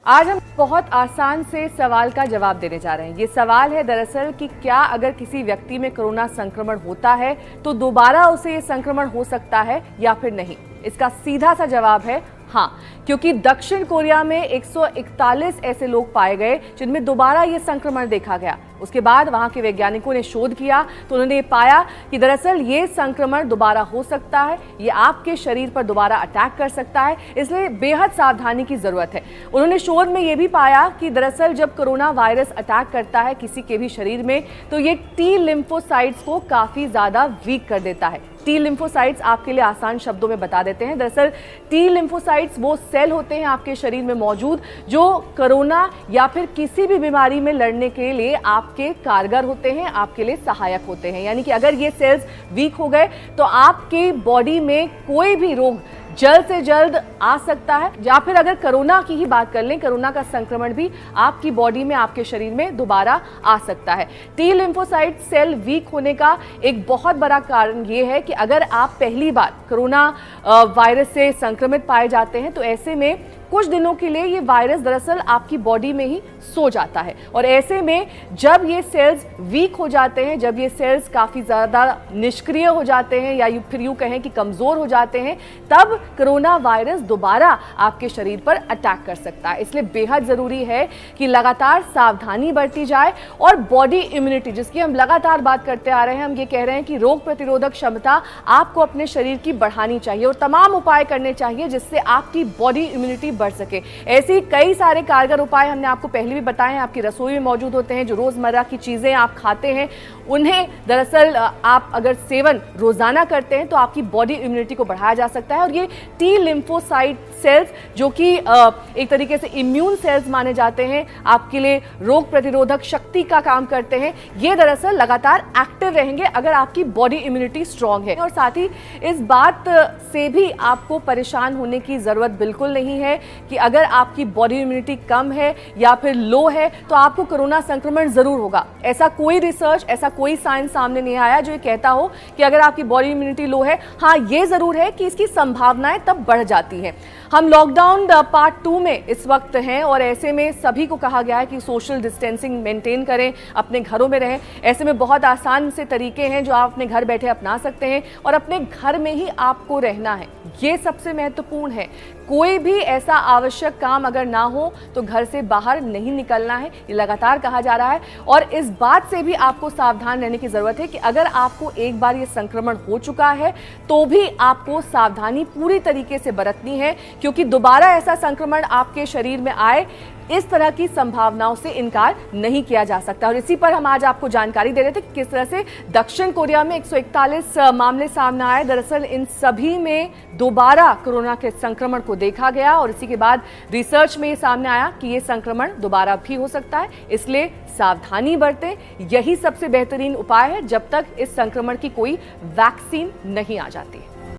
आज हम बहुत आसान से सवाल का जवाब देने जा रहे हैं। ये सवाल है दरअसल कि क्या अगर किसी व्यक्ति में कोरोना संक्रमण होता है तो दोबारा उसे ये संक्रमण हो सकता है या फिर नहीं। इसका सीधा सा जवाब है हाँ, क्योंकि दक्षिण कोरिया में 141 ऐसे लोग पाए गए जिनमें दोबारा ये संक्रमण देखा गया। उसके बाद वहां के वैज्ञानिकों ने शोध किया तो उन्होंने ये पाया कि दरअसल ये संक्रमण दोबारा हो सकता है, ये आपके शरीर पर दोबारा अटैक कर सकता है, इसलिए बेहद सावधानी की जरूरत है। उन्होंने शोध में ये भी पाया कि दरअसल जब कोरोना वायरस अटैक करता है किसी के भी शरीर में तो ये टी लिम्फोसाइट्स को काफी ज्यादा वीक कर देता है। टी लिम्फोसाइट्स आपके लिए आसान शब्दों में बता देते हैं। दरअसल टी लिम्फोसाइट्स वो सेल होते हैं आपके शरीर में मौजूद जो कोरोना या फिर किसी भी बीमारी में लड़ने के लिए आपके कारगर होते हैं, आपके लिए सहायक होते हैं। यानी कि अगर ये सेल्स वीक हो गए तो आपकी बॉडी में कोई भी रोग जल्द से जल्द आ सकता है। या फिर अगर कोरोना की ही बात कर लें, कोरोना का संक्रमण भी आपकी बॉडी में, आपके शरीर में दोबारा आ सकता है। टी लिम्फोसाइट सेल वीक होने का एक बहुत बड़ा कारण यह है कि अगर आप पहली बार कोरोना वायरस से संक्रमित पाए जाते हैं तो ऐसे में कुछ दिनों के लिए ये वायरस दरअसल आपकी बॉडी में ही सो जाता है और ऐसे में जब ये सेल्स वीक हो जाते हैं, जब ये सेल्स काफ़ी ज़्यादा निष्क्रिय हो जाते हैं या फिर यूँ कहें कि कमज़ोर हो जाते हैं, तब कोरोना वायरस दोबारा आपके शरीर पर अटैक कर सकता है। इसलिए बेहद ज़रूरी है कि लगातार सावधानी बरती जाए और बॉडी इम्यूनिटी जिसकी हम लगातार बात करते आ रहे हैं, हम ये कह रहे हैं कि रोग प्रतिरोधक क्षमता आपको अपने शरीर की बढ़ानी चाहिए और तमाम उपाय करने चाहिए जिससे आपकी बॉडी इम्यूनिटी बढ़ सके। ऐसी कई सारे कारगर उपाय हमने आपको पहले भी बताए हैं, आपकी रसोई में मौजूद होते हैं। जो रोजमर्रा की चीजें आप खाते हैं उन्हें दरअसल आप अगर सेवन रोजाना करते हैं तो आपकी बॉडी इम्यूनिटी को बढ़ाया जा सकता है और ये टी लिम्फोसाइट सेल्स जो कि एक तरीके से इम्यून सेल्स माने जाते हैं, आपके लिए रोग प्रतिरोधक शक्ति का काम करते हैं, ये दरअसल लगातार एक्टिव रहेंगे अगर आपकी बॉडी इम्यूनिटी स्ट्रांग है। और साथ ही इस बात से भी आपको परेशान होने की जरूरत बिल्कुल नहीं है कि अगर आपकी बॉडी इम्यूनिटी कम है या फिर लो है तो आपको कोरोना संक्रमण जरूर होगा। ऐसा कोई रिसर्च, ऐसा कोई साइंस सामने नहीं आया जो ये कहता हो कि अगर आपकी बॉडी इम्यूनिटी लो है। हाँ, ये जरूर है कि इसकी संभावनाएं तब बढ़ जाती हैं। हम लॉकडाउन पार्ट 2 में इस वक्त हैं और ऐसे में सभी को कहा गया है कि सोशल डिस्टेंसिंग मेंटेन करें, अपने घरों में रहें। ऐसे में बहुत आसान से तरीके हैं जो आप अपने घर बैठे अपना सकते हैं और अपने घर में ही आपको रहना है, ये सबसे महत्वपूर्ण है। कोई भी ऐसा आवश्यक काम अगर ना हो तो घर से बाहर नहीं निकलना है, ये लगातार कहा जा रहा है। और इस बात से भी आपको सावधान रहने की जरूरत है कि अगर आपको एक बार ये संक्रमण हो चुका है तो भी आपको सावधानी पूरी तरीके से बरतनी है, क्योंकि दोबारा ऐसा संक्रमण आपके शरीर में आए इस तरह की संभावनाओं से इनकार नहीं किया जा सकता। और इसी पर हम आज आपको जानकारी दे रहे थे कि किस तरह से दक्षिण कोरिया में 141 मामले सामने आए। दरअसल इन सभी में दोबारा कोरोना के संक्रमण को देखा गया और इसी के बाद रिसर्च में ये सामने आया कि ये संक्रमण दोबारा भी हो सकता है। इसलिए सावधानी बरतें, यही सबसे बेहतरीन उपाय है जब तक इस संक्रमण की कोई वैक्सीन नहीं आ जाती है।